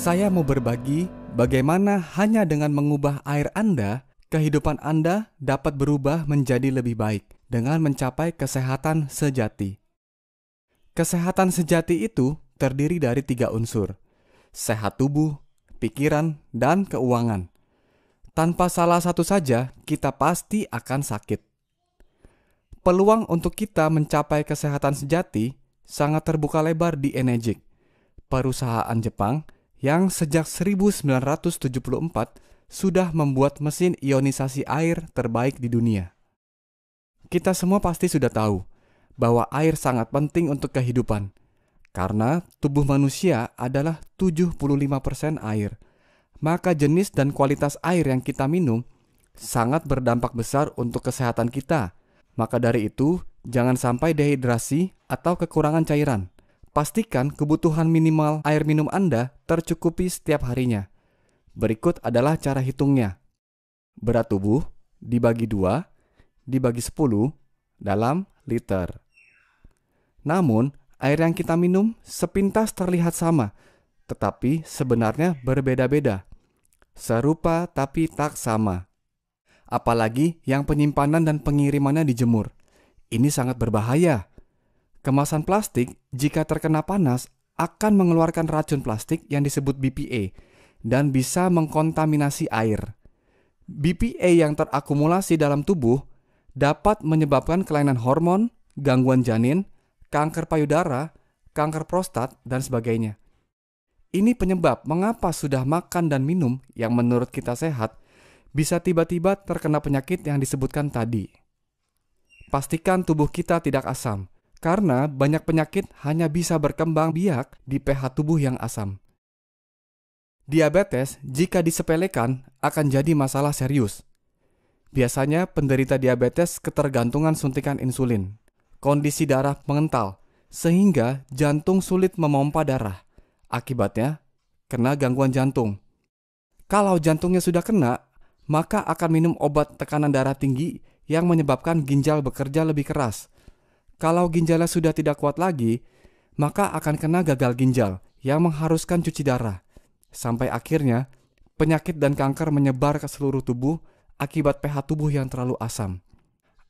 Saya mau berbagi bagaimana hanya dengan mengubah air Anda, kehidupan Anda dapat berubah menjadi lebih baik dengan mencapai kesehatan sejati. Kesehatan sejati itu terdiri dari 3 unsur: sehat tubuh, pikiran, dan keuangan. Tanpa salah satu saja, kita pasti akan sakit. Peluang untuk kita mencapai kesehatan sejati sangat terbuka lebar di Enegic, perusahaan Jepang yang sejak 1974 sudah membuat mesin ionisasi air terbaik di dunia. Kita semua pasti sudah tahu bahwa air sangat penting untuk kehidupan, karena tubuh manusia adalah 75% air. Maka jenis dan kualitas air yang kita minum sangat berdampak besar untuk kesehatan kita. Maka dari itu, jangan sampai dehidrasi atau kekurangan cairan. Pastikan kebutuhan minimal air minum Anda tercukupi setiap harinya. Berikut adalah cara hitungnya. Berat tubuh dibagi 2, dibagi 10 dalam liter. Namun, air yang kita minum sepintas terlihat sama, tetapi sebenarnya berbeda-beda. Serupa tapi tak sama. Apalagi yang penyimpanan dan pengirimannya dijemur. Ini sangat berbahaya. Kemasan plastik jika terkena panas akan mengeluarkan racun plastik yang disebut BPA dan bisa mengkontaminasi air. BPA yang terakumulasi dalam tubuh dapat menyebabkan kelainan hormon, gangguan janin, kanker payudara, kanker prostat, dan sebagainya. Ini penyebab mengapa sudah makan dan minum yang menurut kita sehat bisa tiba-tiba terkena penyakit yang disebutkan tadi. Pastikan tubuh kita tidak asam, karena banyak penyakit hanya bisa berkembang biak di pH tubuh yang asam. Diabetes jika disepelekan akan jadi masalah serius. Biasanya penderita diabetes ketergantungan suntikan insulin, kondisi darah mengental, sehingga jantung sulit memompa darah. Akibatnya, kena gangguan jantung. Kalau jantungnya sudah kena, maka akan minum obat tekanan darah tinggi yang menyebabkan ginjal bekerja lebih keras. Kalau ginjalnya sudah tidak kuat lagi, maka akan kena gagal ginjal yang mengharuskan cuci darah. Sampai akhirnya, penyakit dan kanker menyebar ke seluruh tubuh akibat pH tubuh yang terlalu asam.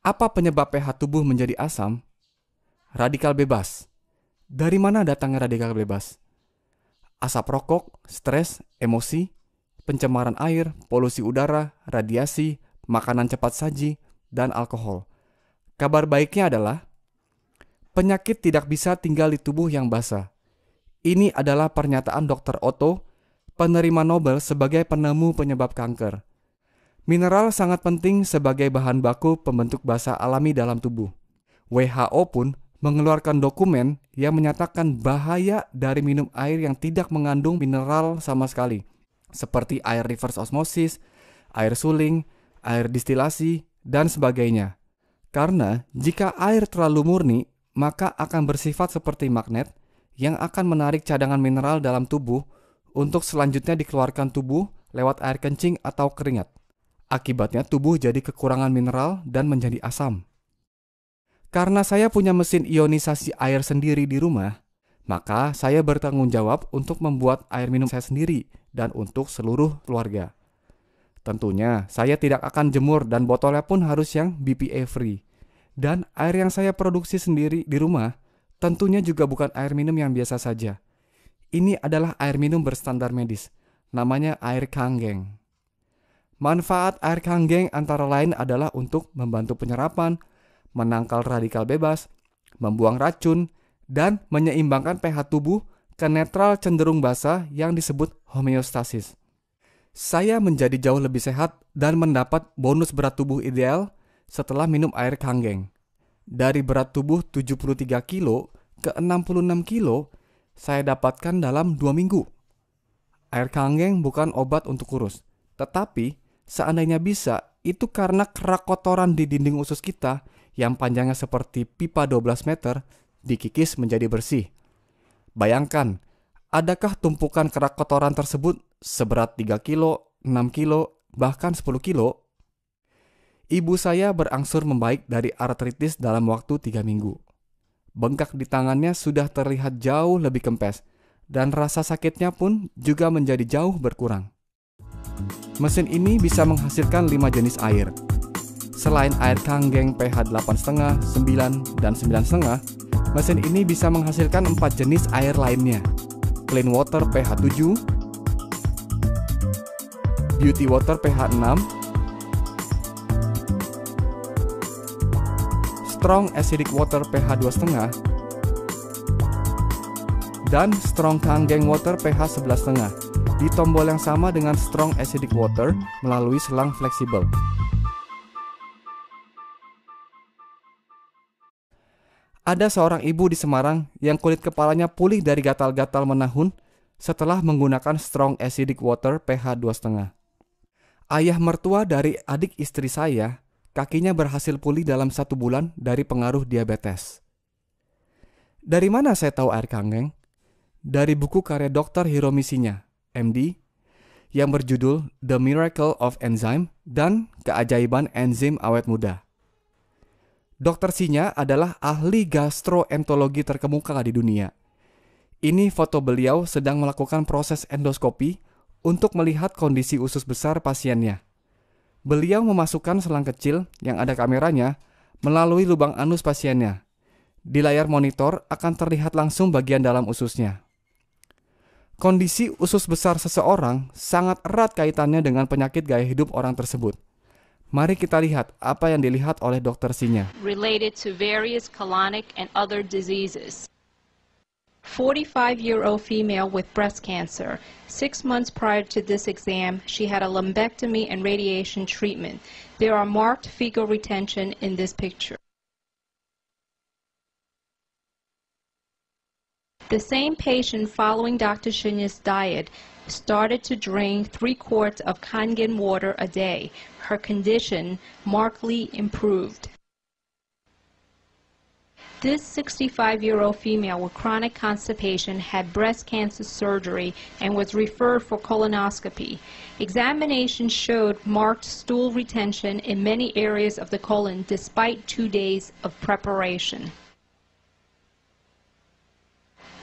Apa penyebab pH tubuh menjadi asam? Radikal bebas. Dari mana datangnya radikal bebas? Asap rokok, stres, emosi, pencemaran air, polusi udara, radiasi, makanan cepat saji, dan alkohol. Kabar baiknya adalah penyakit tidak bisa tinggal di tubuh yang basah. Ini adalah pernyataan Dr. Otto, penerima Nobel sebagai penemu penyebab kanker. Mineral sangat penting sebagai bahan baku pembentuk basa alami dalam tubuh. WHO pun mengeluarkan dokumen yang menyatakan bahaya dari minum air yang tidak mengandung mineral sama sekali, seperti air reverse osmosis, air suling, air distilasi, dan sebagainya. Karena jika air terlalu murni, maka akan bersifat seperti magnet yang akan menarik cadangan mineral dalam tubuh untuk selanjutnya dikeluarkan tubuh lewat air kencing atau keringat. Akibatnya tubuh jadi kekurangan mineral dan menjadi asam. Karena saya punya mesin ionisasi air sendiri di rumah, maka saya bertanggung jawab untuk membuat air minum saya sendiri dan untuk seluruh keluarga. Tentunya saya tidak akan jemur dan botolnya pun harus yang BPA free. Dan air yang saya produksi sendiri di rumah tentunya juga bukan air minum yang biasa saja. Ini adalah air minum berstandar medis, namanya air Kangen. Manfaat air Kangen antara lain adalah untuk membantu penyerapan, menangkal radikal bebas, membuang racun, dan menyeimbangkan pH tubuh ke netral cenderung basah yang disebut homeostasis. Saya menjadi jauh lebih sehat dan mendapat bonus berat tubuh ideal setelah minum air Kangen. Dari berat tubuh 73 kilo ke 66 kilo, saya dapatkan dalam 2 minggu. Air Kangen bukan obat untuk kurus, tetapi seandainya bisa, itu karena kerak kotoran di dinding usus kita yang panjangnya seperti pipa 12 meter dikikis menjadi bersih. Bayangkan, adakah tumpukan kerak kotoran tersebut seberat 3 kilo, 6 kilo, bahkan 10 kilo? Ibu saya berangsur membaik dari artritis dalam waktu 3 minggu. Bengkak di tangannya sudah terlihat jauh lebih kempes, dan rasa sakitnya pun juga menjadi jauh berkurang. Mesin ini bisa menghasilkan 5 jenis air. Selain air Kangen pH 8,5, 9, dan 9,5, mesin ini bisa menghasilkan 4 jenis air lainnya. Clean Water pH 7, Beauty Water pH 6, Strong Acidic Water pH 2,5, dan Strong Kangen Water pH 11,5 di tombol yang sama dengan Strong Acidic Water melalui selang fleksibel. Ada seorang ibu di Semarang yang kulit kepalanya pulih dari gatal-gatal menahun setelah menggunakan Strong Acidic Water pH 2,5. Ayah mertua dari adik istri saya, kakinya berhasil pulih dalam 1 bulan dari pengaruh diabetes. Dari mana saya tahu air Kangen? Dari buku karya Dr. Hiromi Shinya, MD, yang berjudul The Miracle of Enzyme dan Keajaiban Enzim Awet Muda. Dr. Shinya adalah ahli gastroenterologi terkemuka di dunia. Ini foto beliau sedang melakukan proses endoskopi untuk melihat kondisi usus besar pasiennya. Beliau memasukkan selang kecil yang ada kameranya melalui lubang anus pasiennya. Di layar monitor akan terlihat langsung bagian dalam ususnya. Kondisi usus besar seseorang sangat erat kaitannya dengan penyakit gaya hidup orang tersebut. Mari kita lihat apa yang dilihat oleh Dr. Shinya. Related to various colonic and other diseases. 45-year-old female with breast cancer. 6 months prior to this exam, she had a lumpectomy and radiation treatment. There are marked fecal retention in this picture. The same patient following Dr. Shinya's diet started to drain 3 quarts of Kangen water a day. Her condition markedly improved. This 65-year-old female with chronic constipation had breast cancer surgery and was referred for colonoscopy. Examination showed marked stool retention in many areas of the colon despite 2 days of preparation.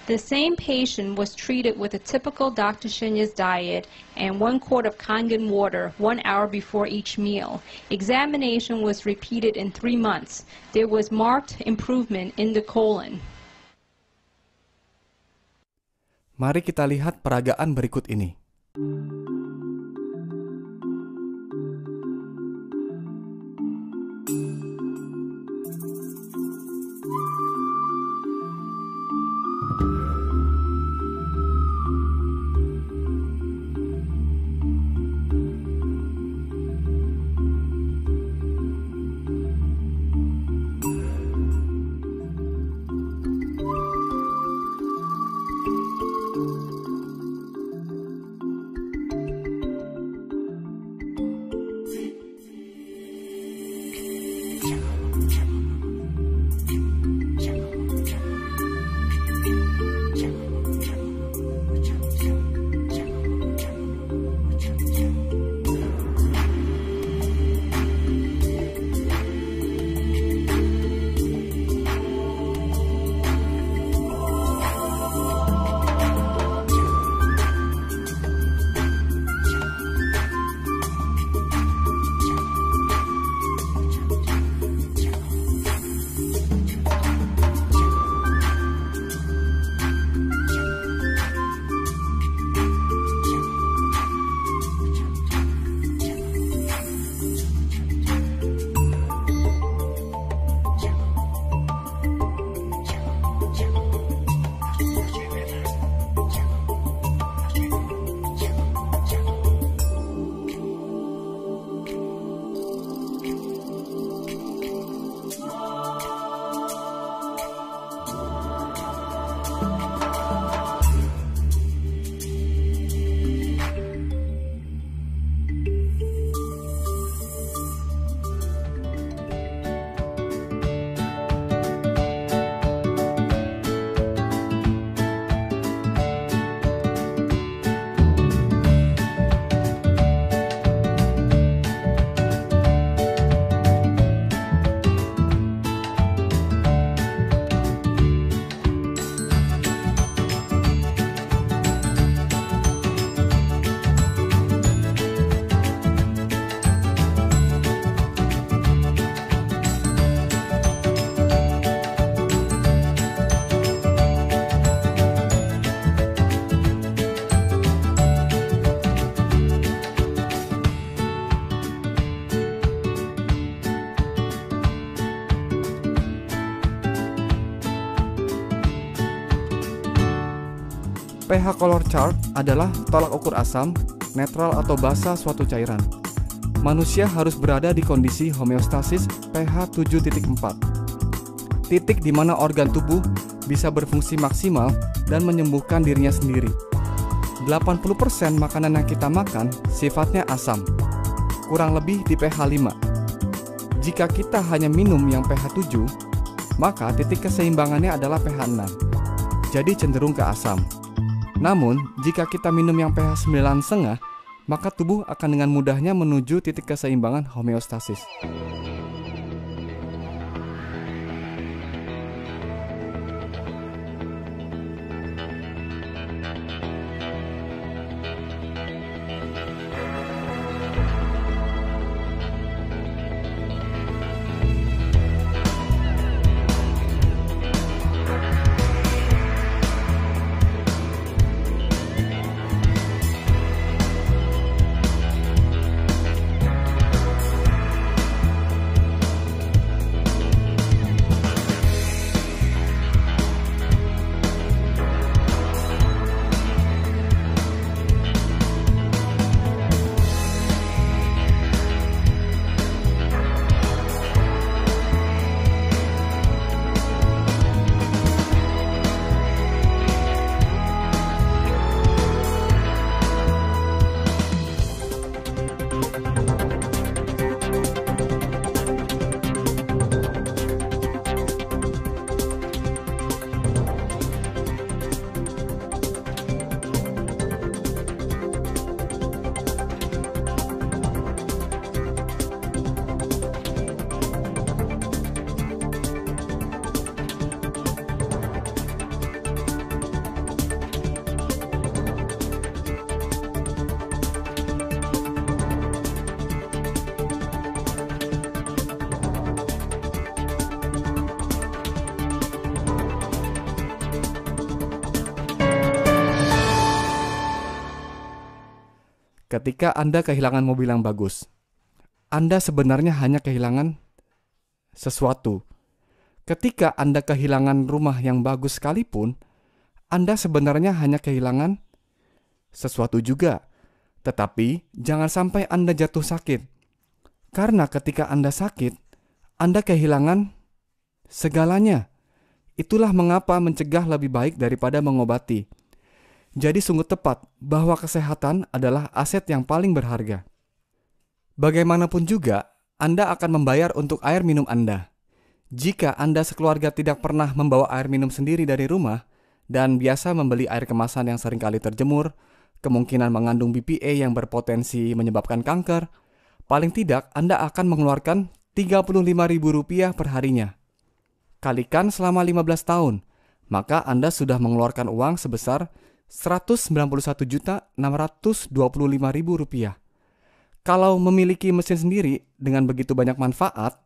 The same patient was treated with a typical Dr. Shinya's diet and 1 quart of Kangen water 1 hour before each meal. Examination was repeated in 3 months. There was marked improvement in the colon. Mari kita lihat peragaan berikut ini. pH color chart adalah tolak ukur asam, netral atau basa suatu cairan. Manusia harus berada di kondisi homeostasis pH 7.4. Titik di mana organ tubuh bisa berfungsi maksimal dan menyembuhkan dirinya sendiri. 80% makanan yang kita makan sifatnya asam, kurang lebih di pH 5. Jika kita hanya minum yang pH 7, maka titik keseimbangannya adalah pH 6, jadi cenderung ke asam. Namun, jika kita minum yang pH 9,5, maka tubuh akan dengan mudahnya menuju titik keseimbangan homeostasis. Ketika Anda kehilangan mobil yang bagus, Anda sebenarnya hanya kehilangan sesuatu. Ketika Anda kehilangan rumah yang bagus sekalipun, Anda sebenarnya hanya kehilangan sesuatu juga. Tetapi jangan sampai Anda jatuh sakit. Karena ketika Anda sakit, Anda kehilangan segalanya. Itulah mengapa mencegah lebih baik daripada mengobati. Jadi sungguh tepat bahwa kesehatan adalah aset yang paling berharga. Bagaimanapun juga, Anda akan membayar untuk air minum Anda. Jika Anda sekeluarga tidak pernah membawa air minum sendiri dari rumah dan biasa membeli air kemasan yang seringkali terjemur, kemungkinan mengandung BPA yang berpotensi menyebabkan kanker, paling tidak Anda akan mengeluarkan Rp35.000 per harinya. Kalikan selama 15 tahun, maka Anda sudah mengeluarkan uang sebesar Rp191.625.000. Kalau memiliki mesin sendiri dengan begitu banyak manfaat,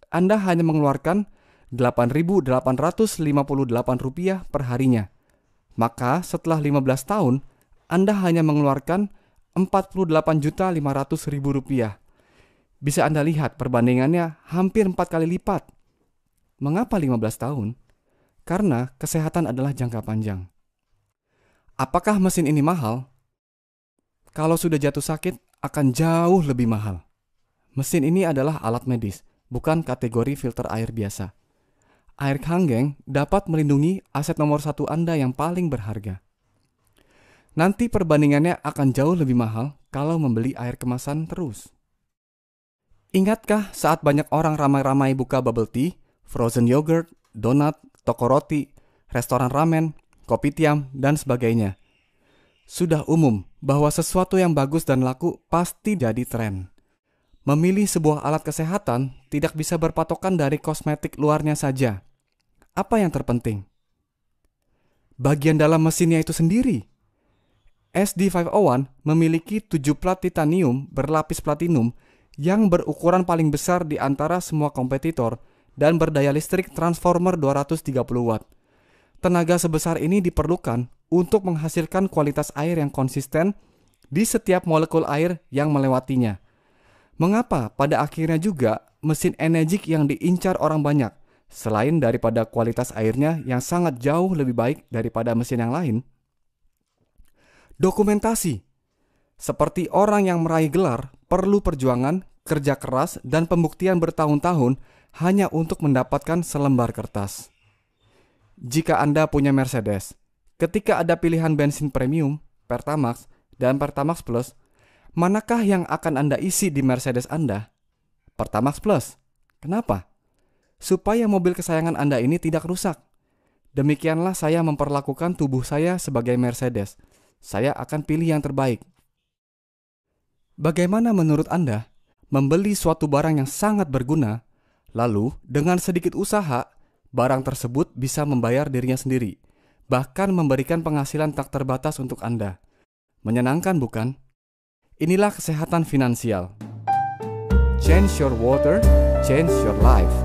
Anda hanya mengeluarkan Rp8.858 per harinya. Maka setelah 15 tahun, Anda hanya mengeluarkan Rp48.500.000. Bisa Anda lihat perbandingannya hampir 4 kali lipat. Mengapa 15 tahun? Karena kesehatan adalah jangka panjang. Apakah mesin ini mahal? Kalau sudah jatuh sakit, akan jauh lebih mahal. Mesin ini adalah alat medis, bukan kategori filter air biasa. Air Kangen dapat melindungi aset nomor 1 Anda yang paling berharga. Nanti perbandingannya akan jauh lebih mahal kalau membeli air kemasan terus. Ingatkah saat banyak orang ramai-ramai buka bubble tea, frozen yogurt, donat, toko roti, restoran ramen, kopitiam, dan sebagainya? Sudah umum bahwa sesuatu yang bagus dan laku pasti jadi tren. Memilih sebuah alat kesehatan tidak bisa berpatokan dari kosmetik luarnya saja. Apa yang terpenting? Bagian dalam mesinnya itu sendiri. SD501 memiliki 7 plat titanium berlapis platinum yang berukuran paling besar di antara semua kompetitor dan berdaya listrik transformer 230 watt. Tenaga sebesar ini diperlukan untuk menghasilkan kualitas air yang konsisten di setiap molekul air yang melewatinya. Mengapa pada akhirnya juga mesin Energik yang diincar orang banyak, selain daripada kualitas airnya yang sangat jauh lebih baik daripada mesin yang lain? Dokumentasi. Seperti orang yang meraih gelar, perlu perjuangan, kerja keras, dan pembuktian bertahun-tahun hanya untuk mendapatkan selembar kertas. Jika Anda punya Mercedes, ketika ada pilihan bensin premium, Pertamax, dan Pertamax Plus, manakah yang akan Anda isi di Mercedes Anda? Pertamax Plus. Kenapa? Supaya mobil kesayangan Anda ini tidak rusak. Demikianlah saya memperlakukan tubuh saya sebagai Mercedes. Saya akan pilih yang terbaik. Bagaimana menurut Anda membeli suatu barang yang sangat berguna, lalu dengan sedikit usaha, barang tersebut bisa membayar dirinya sendiri, bahkan memberikan penghasilan tak terbatas untuk Anda? Menyenangkan bukan? Inilah kesehatan finansial. Change your water, change your life.